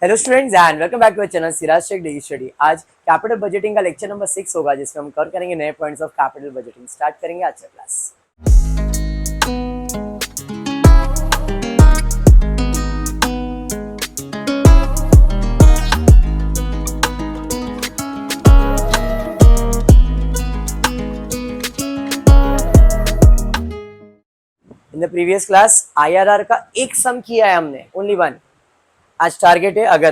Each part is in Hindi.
Hello students and welcome back to our channel Siraj Shaikh daily study. आज कैपिटल बजटिंग का लेक्चर नंबर 6 होगा, जिसमें हम कवर करेंगे नए points of capital budgeting. Start करेंगे आज का class. In the previous class IRR का एक सम किया है हमने, ओनली वन। आज टारगेट है, अगर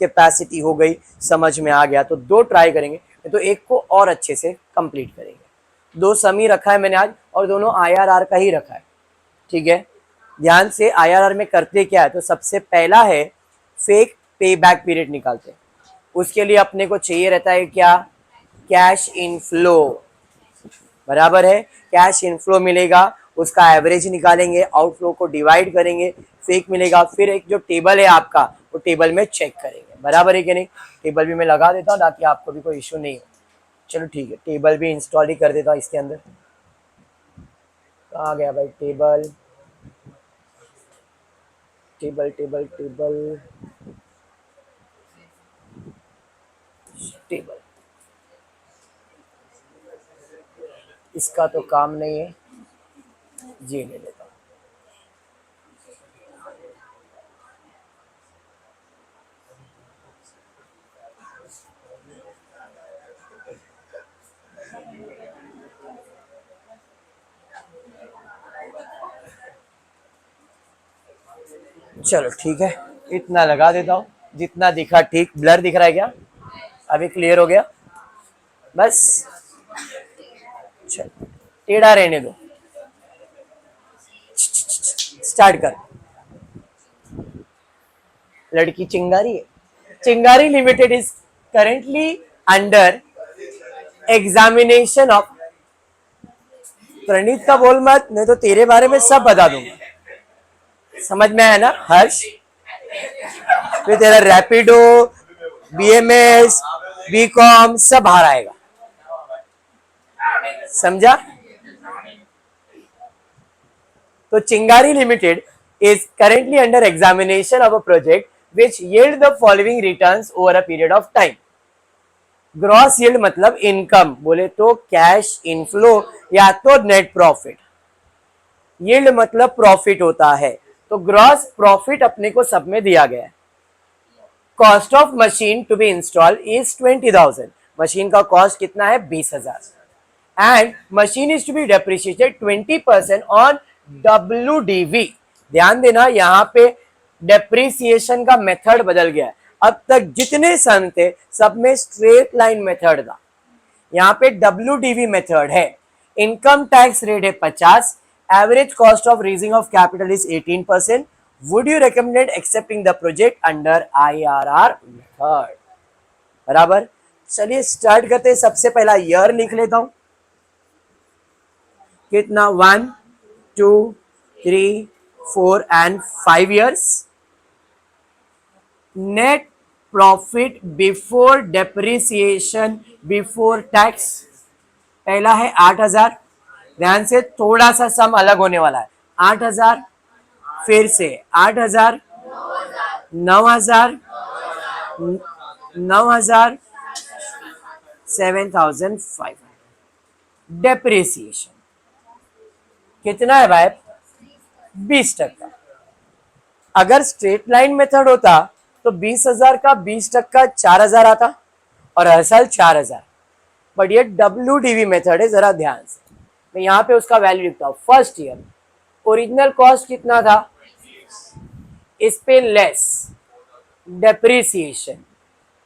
कैपेसिटी हो गई, समझ में आ गया तो दो ट्राई करेंगे, तो एक को और अच्छे से कंप्लीट करेंगे। दो सम ही रखा है मैंने आज, और दोनों आईआरआर का ही रखा है, ठीक है। ध्यान से, आईआरआर में करते क्या है, तो सबसे पहला है फेक पे बैक पीरियड निकालते हैं। उसके लिए अपने को चाहिए रहता है क्या, कैश इनफ्लो, बराबर है। कैश इनफ्लो मिलेगा, उसका एवरेज निकालेंगे, आउटफ्लो को डिवाइड करेंगे, फेक मिलेगा, फिर एक जो टेबल है आपका, वो टेबल में चेक करेंगे, बराबर है कि नहीं। टेबल भी मैं लगा देता हूँ ताकि आपको भी कोई इशू नहीं हो। चलो ठीक है, टेबल भी इंस्टॉल ही कर देता हूँ इसके अंदर। कहाँ गया भाई table, table table table table. इसका तो काम नहीं है, ये ले लेता हूँ। चलो ठीक है, इतना लगा देता हूँ जितना दिखा ठीक। ब्लर दिख रहा है क्या, अभी क्लियर हो गया? बस चलो टेढ़ा रहने दो, स्टार्ट कर। लड़की चिंगारी है। Chingari limited is currently under examination of. Praneet का बोल मत, नहीं तो तेरे बारे में सब बता दूंगा। समझ में आया ना हर्ष? फिर तेरा रैपिडो, बीएमएस, बीकॉम सब बाहर आएगा, समझा? तो चिंगारी limited is currently under examination of a project which yield the following returns over a period of time. Gross yield मतलब इनकम, बोले तो कैश इनफ्लो या तो नेट प्रॉफिट। यील्ड मतलब प्रॉफिट होता है, तो ग्रॉस प्रॉफिट अपने को सब में दिया गया है। Cost of machine to be install is 20,000। Machine का कॉस्ट कितना है, 20,000। And machine is to be depreciated 20% on WDV। ध्यान देना, यहाँ पे डेप्रिसिएशन का मेथड बदल गया है। अब तक जितने सन थे सब में स्ट्रेट लाइन मेथड था, यहाँ पे WDV मेथड है। इनकम टैक्स रेट है 50। Average cost of raising of capital is 18%। Would you recommended accepting the project under IRR method, बराबर। चलिए स्टार्ट करते हैं। सबसे पहला ईयर लिख लेता हूं, कितना 1 2 3 4 and 5 years। Net profit before depreciation before tax, पहला है 8,000। ध्यान से, थोड़ा सा सम अलग होने वाला है। 8,000, फिर से 8,000, 9,000, 9,000, 7,500। डेप्रिसिएशन कितना है भाई, 20%। अगर स्ट्रेट लाइन मेथड होता तो 20,000 का 20% 4,000 आता, और हर साल 4,000। बट ये WDV मेथड है, जरा ध्यान से। मैं यहाँ पे उसका वैल्यू लिखता हूँ। फर्स्ट ईयर ओरिजिनल कॉस्ट कितना था, इस पे लेस डेप्रिसिएशन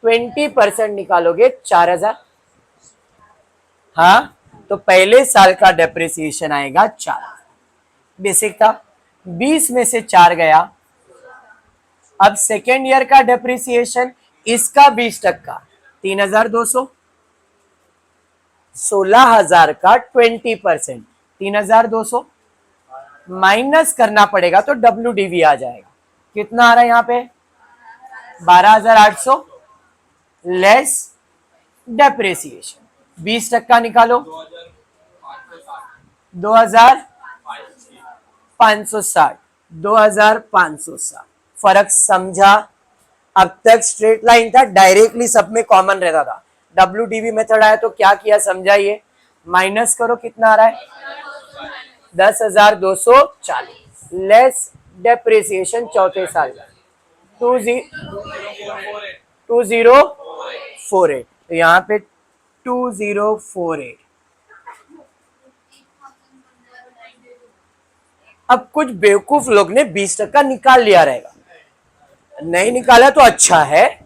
20% निकालोगे 4,000। हाँ, तो पहले साल का डेप्रिसिएशन आएगा 4,000। बेसिक था, 20 में से 4 गया। अब सेकेंड ईयर का डेप्रिसिएशन, इसका 20% 3,200। 16,000 का 20% 3,200 माइनस करना पड़ेगा, तो WDV आ जाएगा। कितना आ रहा है यहाँ पे, 12,800 लेस डेप्रिसिएशन। 20% निकालो, 2,560। 2,560 फर्क समझा? अब तक स्ट्रेट लाइन था, डायरेक्टली सब में कॉमन रहता था। WDV मेथड आया तो क्या किया समझाइए, माइनस करो, कितना आ रहा है 10,240 लेस डेप्रिसिएशन चौथे साल का 2048, तो यहाँ पे 2048। अब कुछ बेवकूफ लोग ने 20% निकाल लिया रहेगा, नहीं निकाला तो अच्छा है,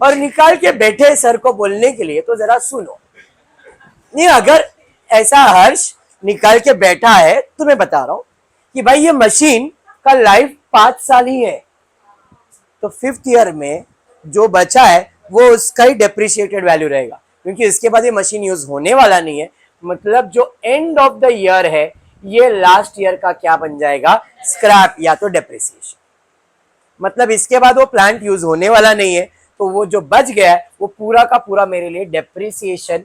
और निकाल के बैठे सर को बोलने के लिए, तो जरा सुनो। नहीं, अगर ऐसा हर्ष निकाल के बैठा है तो मैं बता रहा हूं कि भाई ये मशीन का लाइफ 5 साल ही है, तो 5th ईयर में जो बचा है वो उसका ही डेप्रिशिएटेड वैल्यू रहेगा, क्योंकि इसके बाद ये मशीन यूज होने वाला नहीं है। मतलब जो एंड ऑफ द ईयर है ये लास्ट ईयर का क्या बन जाएगा, स्क्रैप या तो डेप्रिसिएशन। मतलब इसके बाद वो प्लांट यूज होने वाला नहीं है, तो वो जो बच गया है वो पूरा का पूरा मेरे लिए डेप्रिसिएशन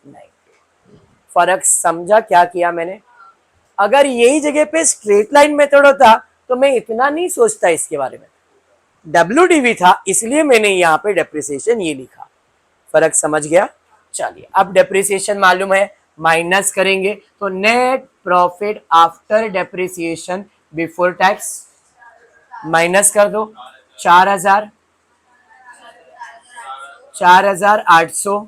नहीं। फर्क समझा क्या किया मैंने? अगर यही जगह पे स्ट्रेट लाइन मेथड होता तो मैं इतना नहीं सोचता इसके बारे में। WDV था इसलिए मैंने यहाँ पे डेप्रिसिएशन ये लिखा। फर्क समझ गया? चलिए, अब डेप्रिसिएशन मालूम है, माइनस करेंगे तो net profit after depreciation before tax, minus कर दो 4,000, 4,800,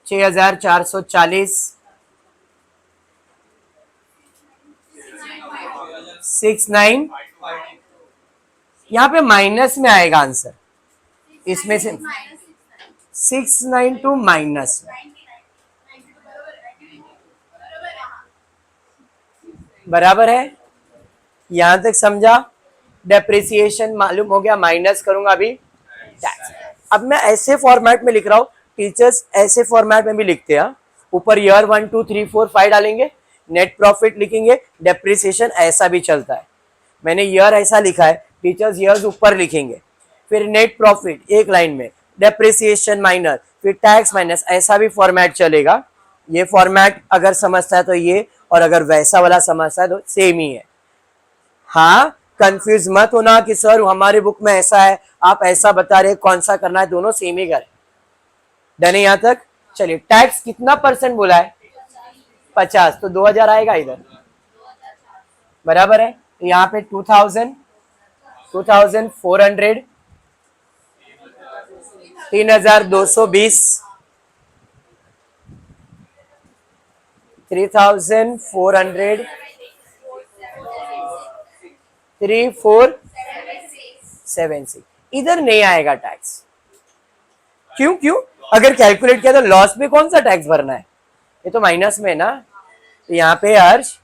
6,440, 69, यहाँ पे माइनस में आएगा आंसर, इसमें से 692 माइनस में, बराबर है? यहां तक समझा? डेप्रिसिएशन मालूम हो गया, माइनस करूंगा अभी टैक्स। अब मैं ऐसे फॉर्मेट में लिख रहा हूं, टीचर्स ऐसे फॉर्मेट में भी लिखते हैं, ऊपर ईयर 1 2 3 4 5 डालेंगे, नेट प्रॉफिट लिखेंगे, डेप्रिसिएशन ऐसा भी चलता है। मैंने ईयर ऐसा लिखा है, टीचर्स ईयर्स ऊपर लिखेंगे, फिर नेट प्रॉफिट एक लाइन में, डेप्रिसिएशन माइनस, फिर टैक्स माइनस, ऐसा भी फॉर्मेट चलेगा। ये फॉर्मेट अगर समझता है तो ये, और अगर वैसा वाला समझता है तो सेम ही है। हाँ, कंफ्यूज मत होना कि सर हमारी बुक में ऐसा है, आप ऐसा बता रहे, कौन सा करना है, दोनों सेम ही करें। डन है यहां तक? चलिए, टैक्स कितना परसेंट बोला है? 50, तो 2,000 आएगा इधर, बराबर है? यहाँ पे 2,000, 2,400, 3,220, 3,400, 3,476, इधर नहीं आएगा टैक्स। क्यों? अगर कैलकुलेट किया तो लॉस में कौन सा टैक्स भरना है, ये तो माइनस में ना, तो यहाँ पे हर्ष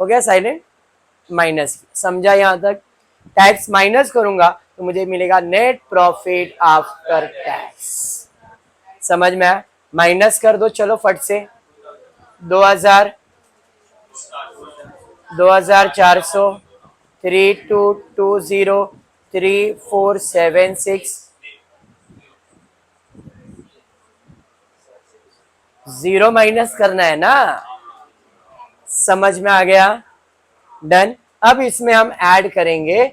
हो गया साइलेंट, माइनस। समझा यहां तक? टैक्स माइनस करूंगा तो मुझे मिलेगा नेट प्रॉफिट आफ्टर टैक्स। समझ में आया? माइनस कर दो चलो फट से, 2,000, 2,400, 3,220, 3,476, 0 माइनस करना है ना? समझ में आ गया? डन। अब इसमें हम ऐड करेंगे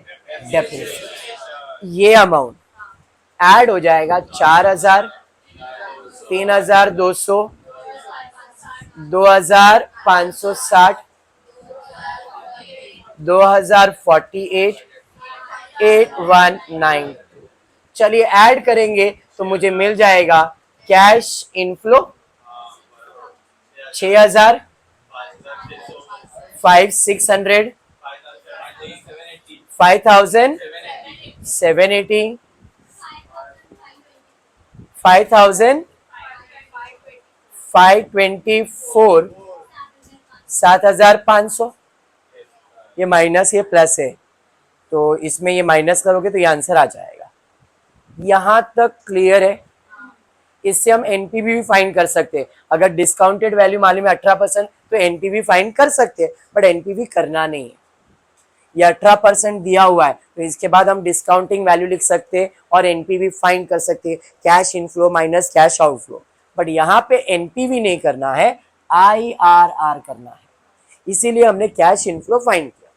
डेप्रिसिएशन, ये अमाउंट ऐड हो जाएगा 4,000, 3,200, 2,560, 2,048, 8,192। चलिए ऐड करेंगे तो मुझे मिल जाएगा कैश इनफ्लो 6,000, 5,600, 5,780, 5,524, 7,500। ये माइनस ये प्लस है, तो इसमें ये माइनस करोगे तो ये आंसर आ जाएगा। यहां तक क्लियर है? इससे हम एनपीवी भी फाइंड कर सकते हैं। अगर डिस्काउंटेड वैल्यू मालूम है 18% तो एनपीवी फाइंड कर सकते हैं, बट एनपीवी करना नहीं है। ये 18% दिया हुआ है तो इसके बाद हम डिस्काउंटिंग वैल्यू लिख सकते हैं और एनपीवी फाइंड कर सकते हैं, cash inflow minus cash outflow. But यहाँ पे एनपीवी नहीं करना है, आईआरआर करना है। इसीलिए हमने कैश इनफ्लो फाइंड किया।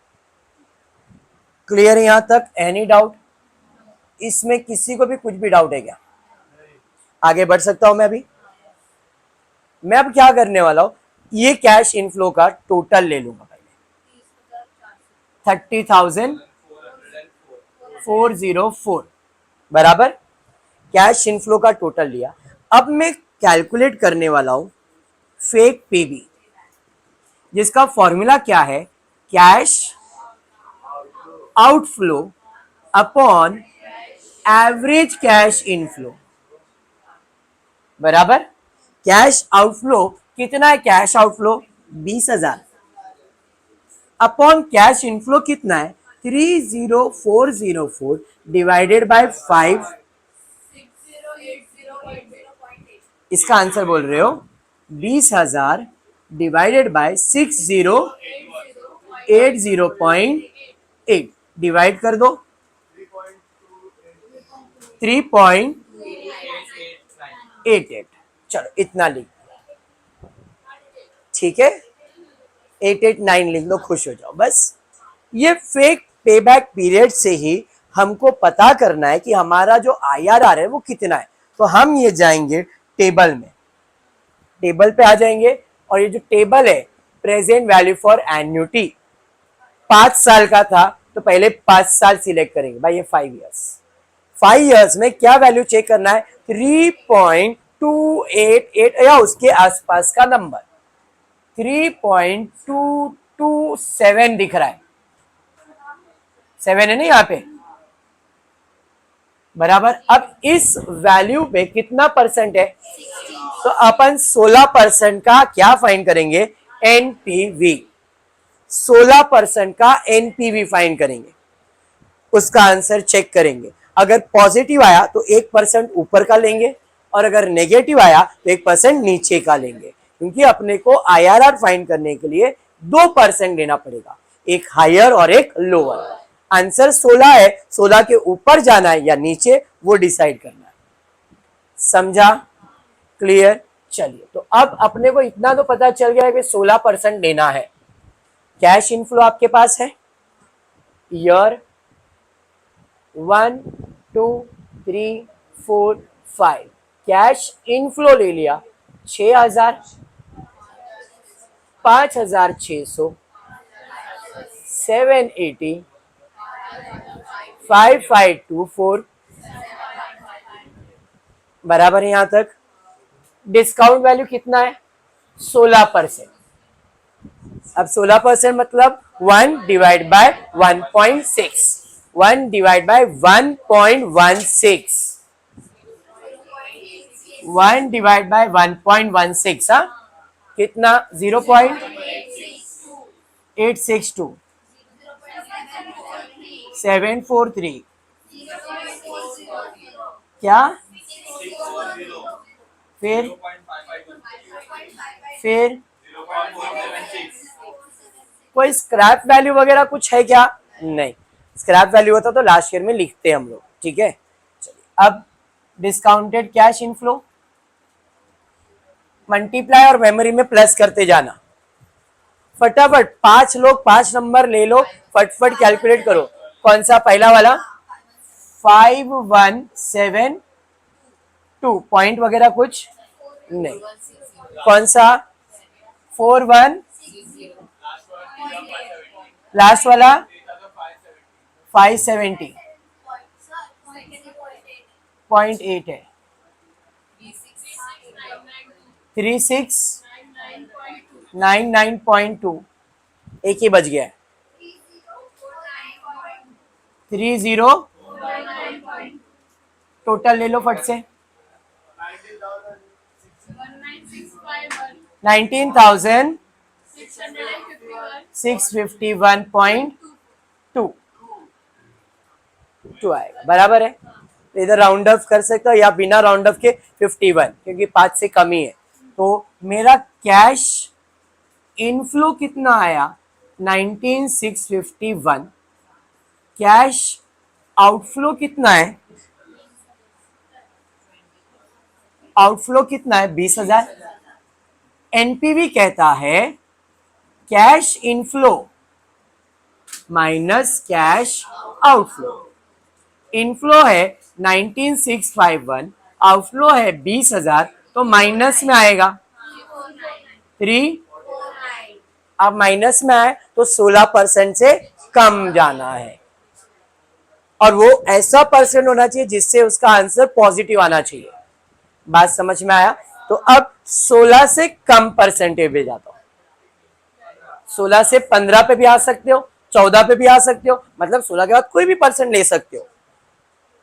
क्लियर है यहां तक? Any doubt? इसमें किसी को भी कुछ भी डाउट है क्या? आगे बढ़ सकता हूं मैं अभी? मैं अब क्या करने वाला हूं, ये कैश इनफ्लो का टोटल ले लूंगा पहले। 30,404 बराबर कैश इनफ्लो का टोटल लिया। अब मैं कैलकुलेट करने वाला हूं फेक पीबी, जिसका फॉर्मूला क्या है, cash outflow upon average cash inflow बराबर कैश आउटफ्लो कितना है, cash outflow 20,000 upon cash inflow कितना है 30,404 डिवाइडेड बाय 5। इसका आंसर बोल रहे हो 20,000 डिवाइडेड बाय 6080.8 डिवाइड कर दो 3.88। चलो इतना लिख, ठीक है 889 लिख लो, खुश हो जाओ बस। ये फेक पेबैक पीरियड से ही हमको पता करना है कि हमारा जो IRR है वो कितना है। तो हम ये जाएंगे टेबल में, टेबल पे आ जाएंगे और ये जो टेबल है प्रेजेंट वैल्यू फॉर एन्युटी 5 साल का था तो पहले 5 साल सिलेक्ट करेंगे भाई, ये 5 इयर्स। 5 इयर्स में क्या वैल्यू चेक करना है 3.288 या उसके आसपास का नंबर 3.227 दिख रहा है, 7 है ना यहाँ पे बराबर। अब इस वैल्यू पे कितना परसेंट है, तो अपन 16% का क्या फाइंड करेंगे, एनपीवी। 16% का एनपीवी फाइंड करेंगे, उसका आंसर चेक करेंगे। अगर पॉजिटिव आया तो 1% ऊपर का लेंगे और अगर नेगेटिव आया तो 1% नीचे का लेंगे, क्योंकि अपने को IRR फाइंड करने के लिए 2% लेना पड़ेगा, एक हायर और एक लोअर। आंसर 16 है, 16 के ऊपर जाना है या नीचे वो डिसाइड करना है। समझा? क्लियर? चलिए, तो अब अपने को इतना तो पता चल गया है कि 16% लेना है। कैश इनफ्लो आपके पास है, ईयर 1 2 3 4 5, कैश इनफ्लो ले लिया 6,000, 5,600, 780, 5524 बराबर है यहां तक। डिस्काउंट वैल्यू कितना है 16%। अब 16% मतलब 1 divide by 1.6, 1 divide by 1.16, 1 divide by 1.16, हाँ कितना 0.862, 743 क्या, फिर कोई स्क्रैप वैल्यू वगैरह कुछ है क्या, नहीं। स्क्रैप वैल्यू होता तो लास्ट ईयर में लिखते हम लोग, ठीक है। चलिए अब डिस्काउंटेड कैश इनफ्लो, मल्टीप्लाई और मेमोरी में प्लस करते जाना फटाफट। 5 लोग 5 नंबर ले लो, फटफट कैलकुलेट करो। कौन सा पहला वाला 5172 पॉइंट वगैरह कुछ नहीं। कौन सा 41, लास्ट वाला 570.8 है, 3699.2, एक ही बच गया है 30। टोटल ले लो फट से 19,651.2 आएगा, बराबर है। इधर राउंड ऑफ कर सकते हो या बिना राउंड ऑफ के 51, क्योंकि 5 से कम ही है। तो मेरा कैश इनफ्लो कितना आया 19,651, कैश आउटफ्लो कितना है, आउटफ्लो कितना है 20,000। एनपीवी कहता है cash inflow minus cash outflow. Inflow है 19651, आउटफ्लो है 20,000, तो माइनस में आएगा 3। अब माइनस में आए तो 16% से कम जाना है, और वो ऐसा परसेंट होना चाहिए जिससे उसका आंसर पॉजिटिव आना चाहिए। बात समझ में आया? तो अब 16 से कम परसेंटेज पे जाता हूं। 16 से 15 पे भी आ सकते हो, 14 पे भी आ सकते हो, मतलब 16 के बाद कोई भी परसेंट ले सकते हो।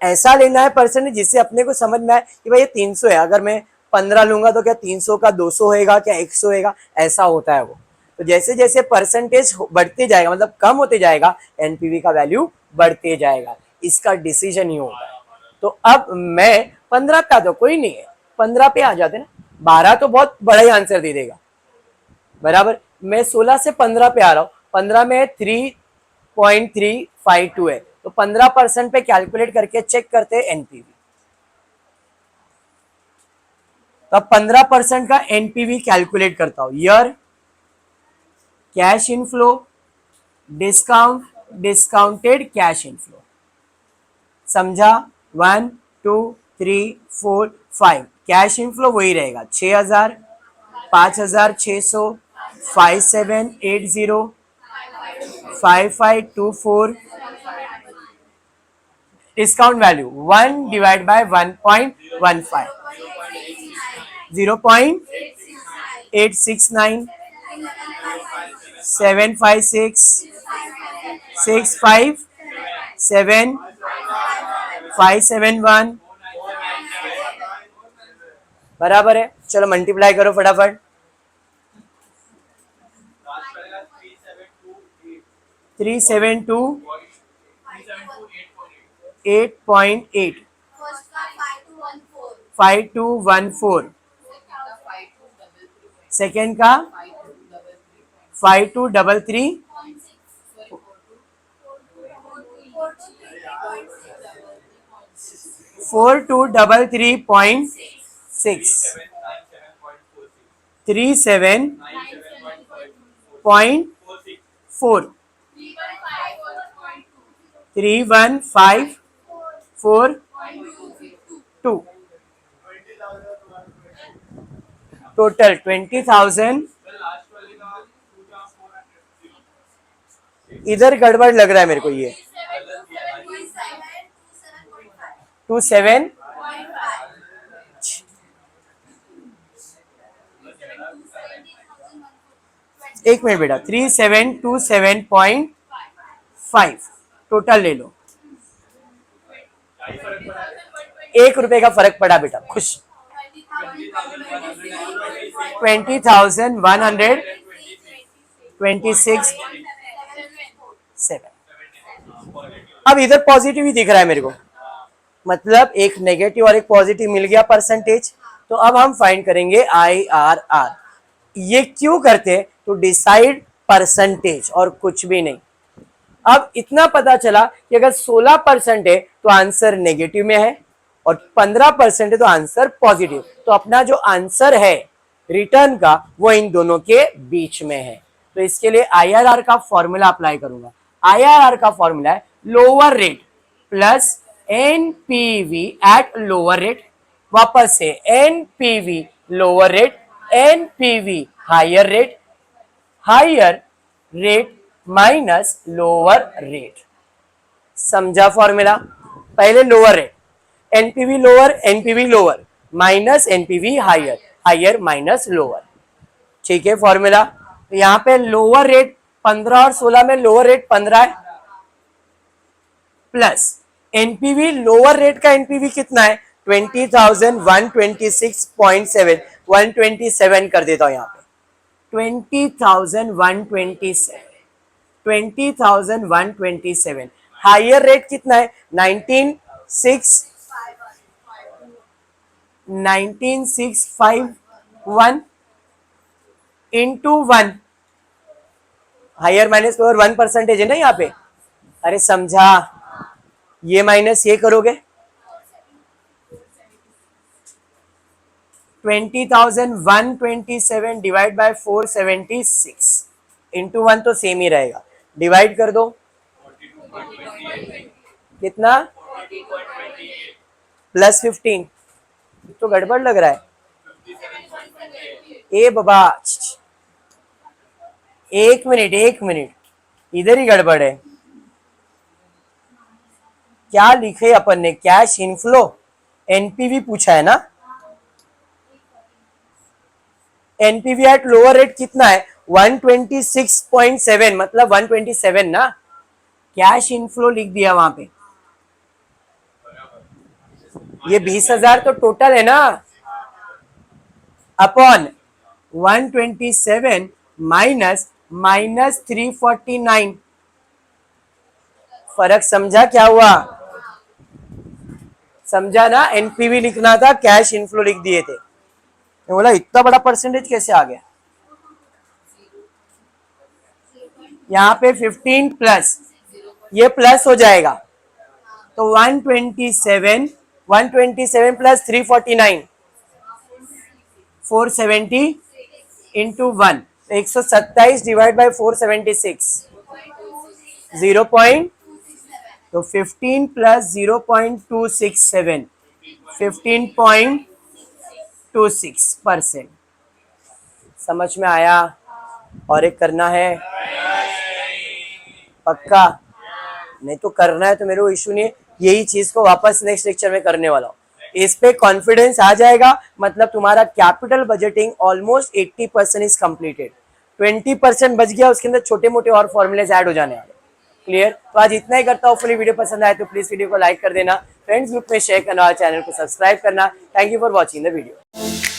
ऐसा लेना है परसेंट जिससे अपने को समझ में आए कि भाई ये 300 है, अगर मैं 15 लूंगा तो क्या 300 का 200 होएगा, क्या 100 होएगा, ऐसा होता है वो। तो जैसे जैसे परसेंटेज बढ़ते जाएगा, मतलब कम होते जाएगा, एनपीवी का वैल्यू बढ़ते जाएगा। इसका डिसीजन ही होगा। तो अब मैं 15 पे आ जाओ, कोई नहीं है, 15 पे आ जाते ना, 12 तो बहुत बड़ा ही आंसर दे देगा, बराबर। मैं 16 से 15 पे आ रहा हूँ, 15 में 3.352 है, तो 15% पे कैलकुलेट करके चेक करते हैं एनपीवी। तो अब 15% का एनपीवी कैलकुलेट करता हूं। Year, cash inflow, discount, discounted cash inflow. समझा? 1 2 3 4 5। कैश इनफ्लो वही रहेगा, 6,000, 5,600, 5780, 5524। डिस्काउंट वैल्यू 1 डिवाइड बाय 1.15, 0.869, 756, 657, 571, बराबर है। चलो मल्टीप्लाई करो फटाफट। 372 8.8, 5214, सेकेंड का 5233, 4233.6, 37.4, 31542, टोटल 20,000। इधर गड़बड़ लग रहा है मेरे को, ये 27। एक मिनट बेटा, 3727.5 टोटल ले लो। 1 रुपए का फर्क पड़ा बेटा, खुश। 20,126.7। अब इधर पॉजिटिव ही दिख रहा है मेरे को, मतलब एक नेगेटिव और एक पॉजिटिव मिल गया परसेंटेज। तो अब हम फाइंड करेंगे IRR। ये क्यों करते हैं? तो डिसाइड परसेंटेज और कुछ भी नहीं। अब इतना पता चला कि अगर 16% है तो आंसर नेगेटिव में है, और 15% है तो आंसर पॉजिटिव। तो अपना जो आंसर है रिटर्न का वो इन दोनों के बीच में है। तो इसके लिए IRR का फॉर्मूला अप्लाई करूंगा। IRR का फॉर्मूला है lower rate plus NPV at lower rate. वापस से NPV lower rate, NPV higher rate, higher rate minus lower rate. समझा फॉर्मूला? पहले lower rate, NPV lower, NPV lower minus NPV higher, higher minus lower. ठीक है फॉर्मूला? तो यहां पे लोअर रेट 15 और 16 में लोअर रेट 15 है, प्लस एनपीवी लोअर रेट का एनपीवी कितना है 20,126.7, 127 कर देता हूं यहां पे, 20,127, 20,127। हायर रेट कितना है 19,651 इंटू 1, हायर माइनस लोअर 1% है ना यहाँ पे। अरे समझा? ये माइनस ये करोगे 20,127 डिवाइड बाय 476, इंटू 1 तो सेम ही रहेगा, डिवाइड कर दो, कितना, प्लस 15, तो गड़बड़ लग रहा है। ए बाबा, एक मिनट एक मिनट, इधर ही गड़बड़ है। क्या लिखे अपन ने, कैश इनफ्लो, एनपीवी पूछा है ना, एनपीवी एट लोअर रेट कितना है, 126.7, मतलब 127 ना, कैश इनफ्लो लिख दिया वहां पे। ये 20,000 तो टोटल है ना, अपॉन 127 माइनस -349, फर्क समझा क्या हुआ, समझा ना, एनपीवी लिखना था, कैश इनफ्लो लिख दिए थे। मैं बोला इतना बड़ा परसेंटेज कैसे आ गया, यहाँ पे 15 प्लस, ये प्लस हो जाएगा, तो 127 प्लस 349, 470 इंटू 1, 127 डिवाइड बाई 476, 0. तो 15 प्लस 0.267, 15.26%। समझ में आया, और एक करना है पक्का, नहीं तो करना है तो मेरे को इशू नहीं है, यही चीज को वापस नेक्स्ट लेक्चर में करने वाला हूँ। इस पे कॉन्फिडेंस आ जाएगा, मतलब तुम्हारा capital budgeting almost 80% is completed, 20% बच गया, उसके अंदर छोटे मोटे और फॉर्मूलेज ऐड हो जाने वाले। क्लियर, तो आज इतना ही करता हूँ। फुली वीडियो पसंद आए तो प्लीज वीडियो को लाइक कर देना, फ्रेंड्स ग्रुप में शेयर करना और चैनल को सब्सक्राइब करना। Thank you for watching the video.